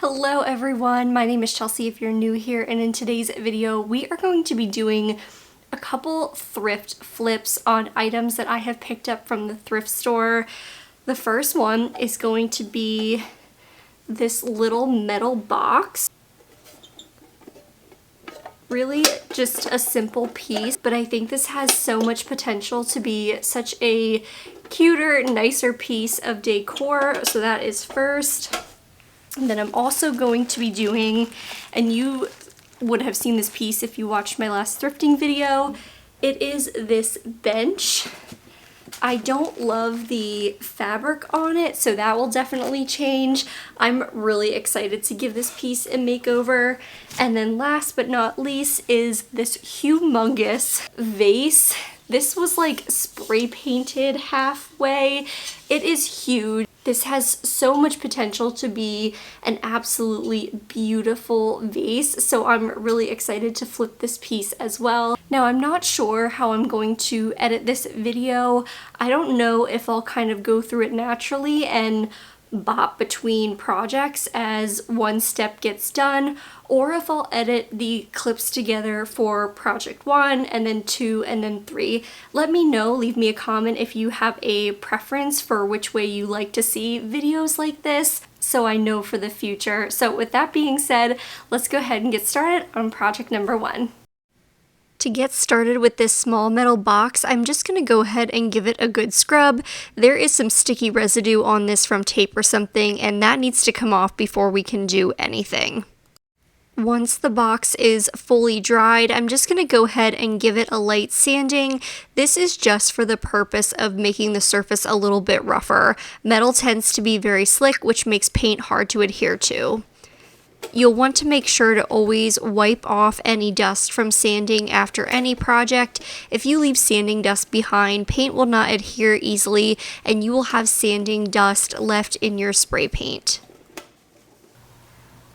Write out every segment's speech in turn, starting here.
Hello everyone, my name is Chelsea if you're new here, and in today's video we are going to be doing a couple thrift flips on items that I have picked up from the thrift store. The first one is going to be this little metal box. Really just a simple piece, but I think this has so much potential to be such a cuter, nicer piece of decor. So that is first. And then I'm also going to be doing, and you would have seen this piece if you watched my last thrifting video, it is this bench. I don't love the fabric on it, so that will definitely change. I'm really excited to give this piece a makeover. And then last but not least is this humongous vase. This was like spray painted halfway. It is huge. This has so much potential to be an absolutely beautiful vase, so I'm really excited to flip this piece as well. Now, I'm not sure how I'm going to edit this video. I don't know if I'll kind of go through it naturally and bop between projects as one step gets done, or if I'll edit the clips together for project 1 and then 2 and then 3. Let me know, leave me a comment if you have a preference for which way you like to see videos like this, so I know for the future. So with that being said, let's go ahead and get started on project number 1. To get started with this small metal box, I'm just going to go ahead and give it a good scrub. There is some sticky residue on this from tape or something, and that needs to come off before we can do anything. Once the box is fully dried, I'm just going to go ahead and give it a light sanding. This is just for the purpose of making the surface a little bit rougher. Metal tends to be very slick, which makes paint hard to adhere to. You'll want to make sure to always wipe off any dust from sanding after any project. If you leave sanding dust behind, paint will not adhere easily and you will have sanding dust left in your spray paint.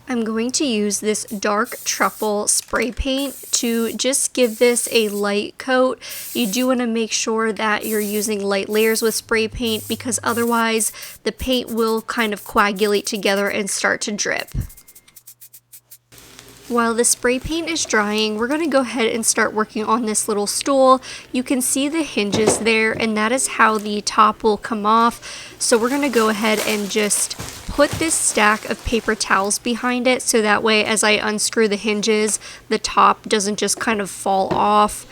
I'm going to use this dark truffle spray paint to just give this a light coat. You do want to make sure that you're using light layers with spray paint because otherwise the paint will kind of coagulate together and start to drip. While the spray paint is drying, we're going to go ahead and start working on this little stool. You can see the hinges there, and that is how the top will come off. So we're going to go ahead and just put this stack of paper towels behind it, so that way as I unscrew the hinges, the top doesn't just kind of fall off.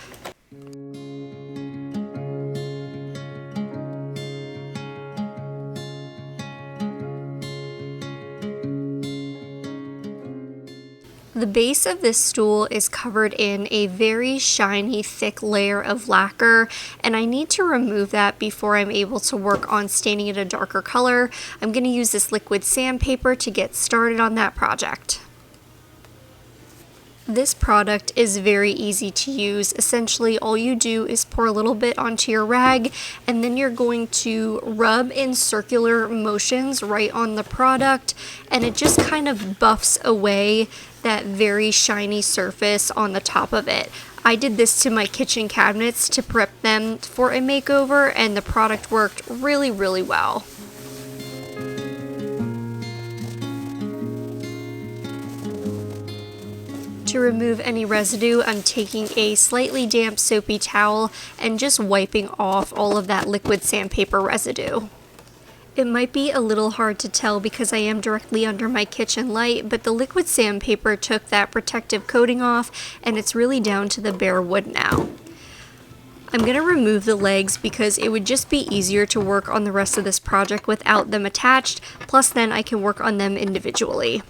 The base of this stool is covered in a very shiny, thick layer of lacquer, and I need to remove that before I'm able to work on staining it a darker color. I'm going to use this liquid sandpaper to get started on that project. This product is very easy to use. Essentially, all you do is pour a little bit onto your rag, and then you're going to rub in circular motions right on the product, and it just kind of buffs away that very shiny surface on the top of it. I did this to my kitchen cabinets to prep them for a makeover, and the product worked really, really well. To remove any residue, I'm taking a slightly damp soapy towel and just wiping off all of that liquid sandpaper residue. It might be a little hard to tell because I am directly under my kitchen light, but the liquid sandpaper took that protective coating off and it's really down to the bare wood now. I'm going to remove the legs because it would just be easier to work on the rest of this project without them attached, plus then I can work on them individually.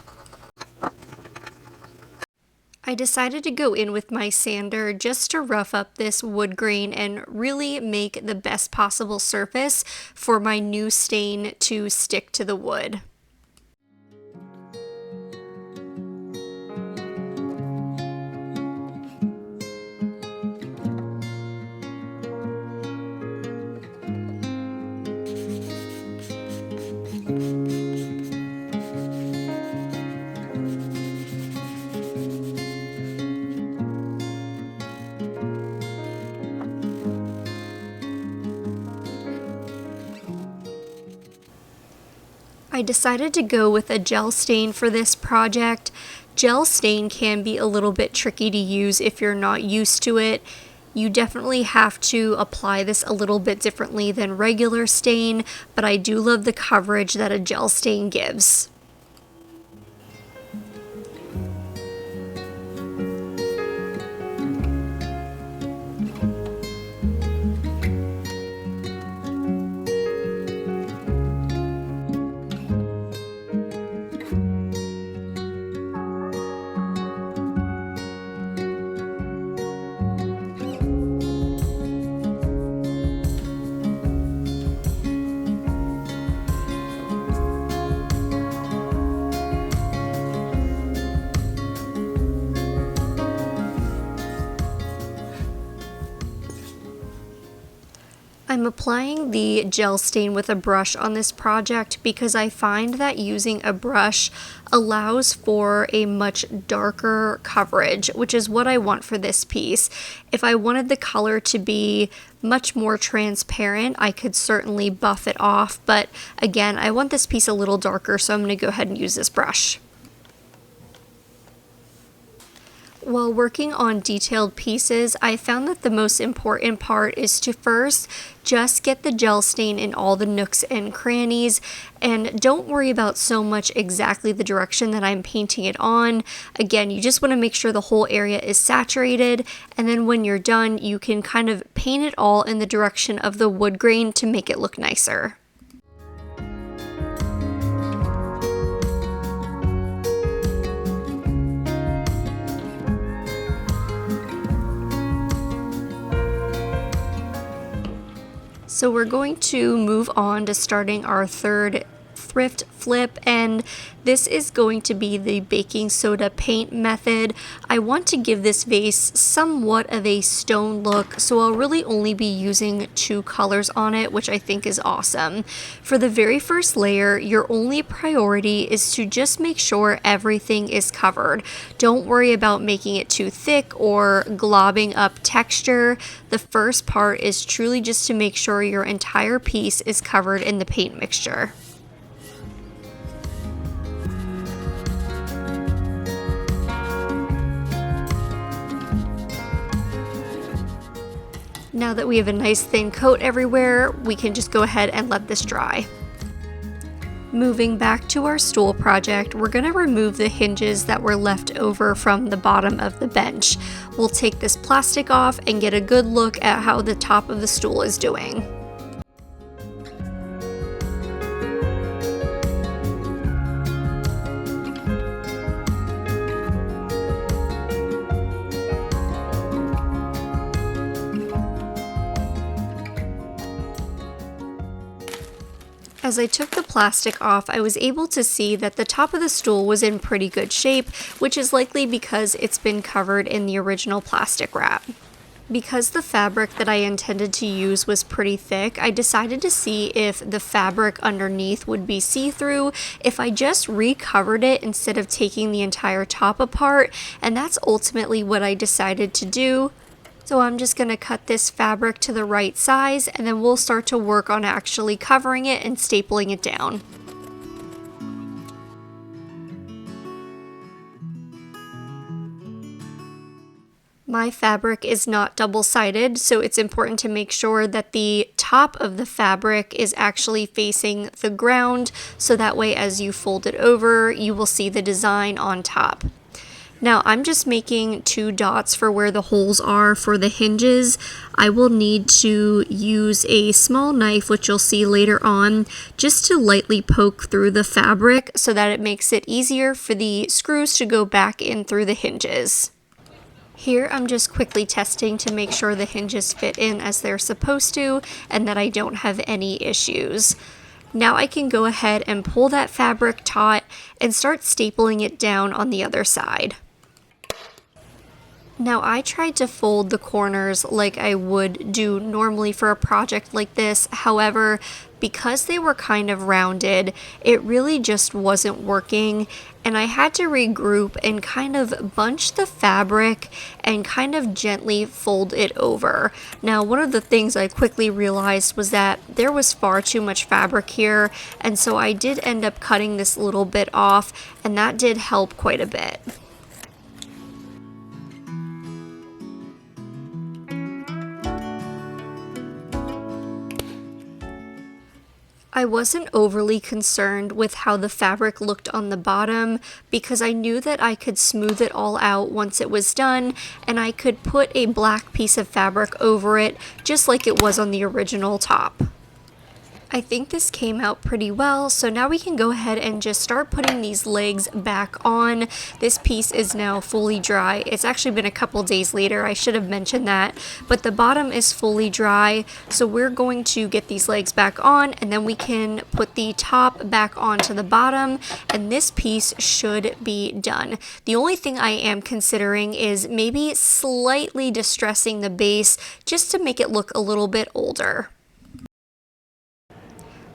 I decided to go in with my sander just to rough up this wood grain and really make the best possible surface for my new stain to stick to the wood. I decided to go with a gel stain for this project. Gel stain can be a little bit tricky to use if you're not used to it. You definitely have to apply this a little bit differently than regular stain, but I do love the coverage that a gel stain gives. I'm applying the gel stain with a brush on this project because I find that using a brush allows for a much darker coverage, which is what I want for this piece. If I wanted the color to be much more transparent, I could certainly buff it off, but again, I want this piece a little darker, so I'm going to go ahead and use this brush. While working on detailed pieces, I found that the most important part is to first just get the gel stain in all the nooks and crannies, and don't worry about so much exactly the direction that I'm painting it on. Again, you just want to make sure the whole area is saturated, and then when you're done, you can kind of paint it all in the direction of the wood grain to make it look nicer. So we're going to move on to starting our third thrift flip, and this is going to be the baking soda paint method. I want to give this vase somewhat of a stone look, so I'll really only be using 2 colors on it, which I think is awesome. For the very first layer, your only priority is to just make sure everything is covered. Don't worry about making it too thick or globbing up texture. The first part is truly just to make sure your entire piece is covered in the paint mixture. Now that we have a nice thin coat everywhere, we can just go ahead and let this dry. Moving back to our stool project, we're going to remove the hinges that were left over from the bottom of the bench. We'll take this plastic off and get a good look at how the top of the stool is doing. As I took the plastic off, I was able to see that the top of the stool was in pretty good shape, which is likely because it's been covered in the original plastic wrap. Because the fabric that I intended to use was pretty thick, I decided to see if the fabric underneath would be see-through if I just recovered it instead of taking the entire top apart, and that's ultimately what I decided to do. So I'm just going to cut this fabric to the right size, and then we'll start to work on actually covering it and stapling it down. My fabric is not double-sided, so it's important to make sure that the top of the fabric is actually facing the ground, so that way as you fold it over, you will see the design on top. Now I'm just making 2 dots for where the holes are for the hinges. I will need to use a small knife, which you'll see later on, just to lightly poke through the fabric so that it makes it easier for the screws to go back in through the hinges. Here I'm just quickly testing to make sure the hinges fit in as they're supposed to and that I don't have any issues. Now I can go ahead and pull that fabric taut and start stapling it down on the other side. Now I tried to fold the corners like I would do normally for a project like this. However, because they were kind of rounded, it really just wasn't working, and I had to regroup and kind of bunch the fabric and kind of gently fold it over. Now, one of the things I quickly realized was that there was far too much fabric here, and so I did end up cutting this little bit off, and that did help quite a bit. I wasn't overly concerned with how the fabric looked on the bottom because I knew that I could smooth it all out once it was done, and I could put a black piece of fabric over it just like it was on the original top. I think this came out pretty well, so now we can go ahead and just start putting these legs back on. This piece is now fully dry. It's actually been a couple days later, I should have mentioned that, but the bottom is fully dry, so we're going to get these legs back on, and then we can put the top back onto the bottom, and this piece should be done. The only thing I am considering is maybe slightly distressing the base just to make it look a little bit older.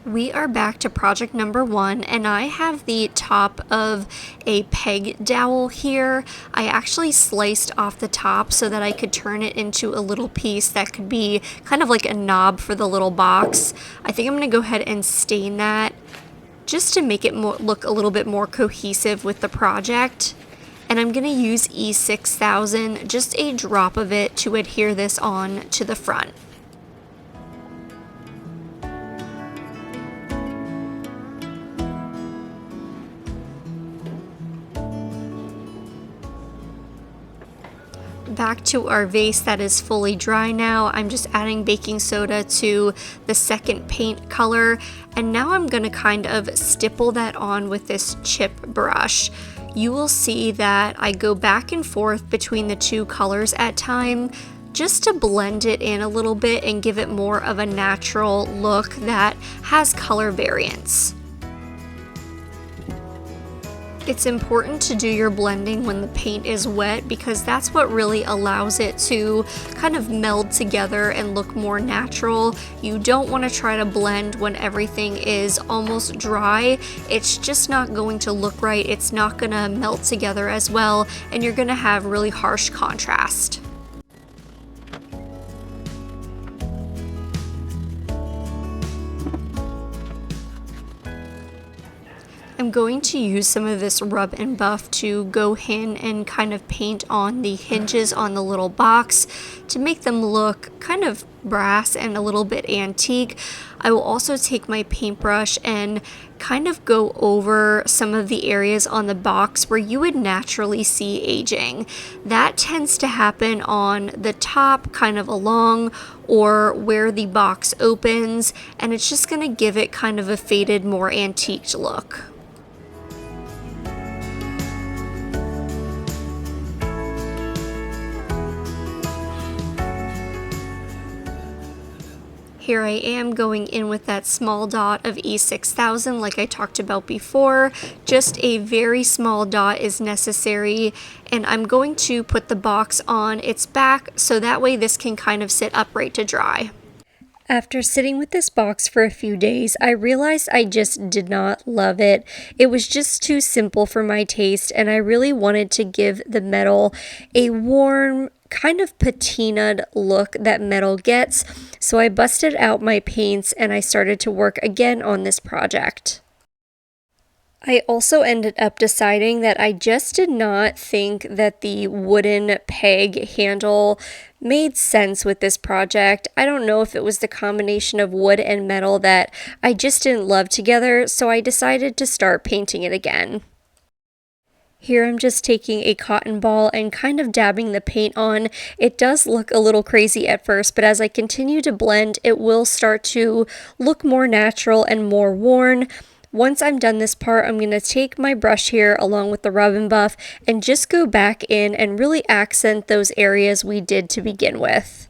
We are back to project number 1, and I have the top of a peg dowel here. I actually sliced off the top so that I could turn it into a little piece that could be kind of like a knob for the little box. I think I'm going to go ahead and stain that just to make it look a little bit more cohesive with the project. And I'm going to use E6000, just a drop of it, to adhere this on to the front. Back to our vase that is fully dry now. I'm just adding baking soda to the second paint color, and now I'm going to kind of stipple that on with this chip brush. You will see that I go back and forth between the two colors at time just to blend it in a little bit and give it more of a natural look that has color variance. It's important to do your blending when the paint is wet because that's what really allows it to kind of meld together and look more natural. You don't want to try to blend when everything is almost dry. It's just not going to look right. It's not going to melt together as well, and you're going to have really harsh contrast. I'm going to use some of this rub and buff to go in and kind of paint on the hinges on the little box to make them look kind of brass and a little bit antique. I will also take my paintbrush and kind of go over some of the areas on the box where you would naturally see aging. That tends to happen on the top, kind of along, or where the box opens, and it's just going to give it kind of a faded, more antiqued look. Here I am going in with that small dot of E6000 like I talked about before. Just a very small dot is necessary, and I'm going to put the box on its back so that way this can kind of sit upright to dry. After sitting with this box for a few days, I realized I just did not love it. It was just too simple for my taste, and I really wanted to give the metal a warm, kind of patinaed look that metal gets. So I busted out my paints and I started to work again on this project. I also ended up deciding that I just did not think that the wooden peg handle made sense with this project. I don't know if it was the combination of wood and metal that I just didn't love together, so I decided to start painting it again. Here I'm just taking a cotton ball and kind of dabbing the paint on. It does look a little crazy at first, but as I continue to blend, it will start to look more natural and more worn. Once I'm done this part, I'm going to take my brush here along with the rub and buff and just go back in and really accent those areas we did to begin with.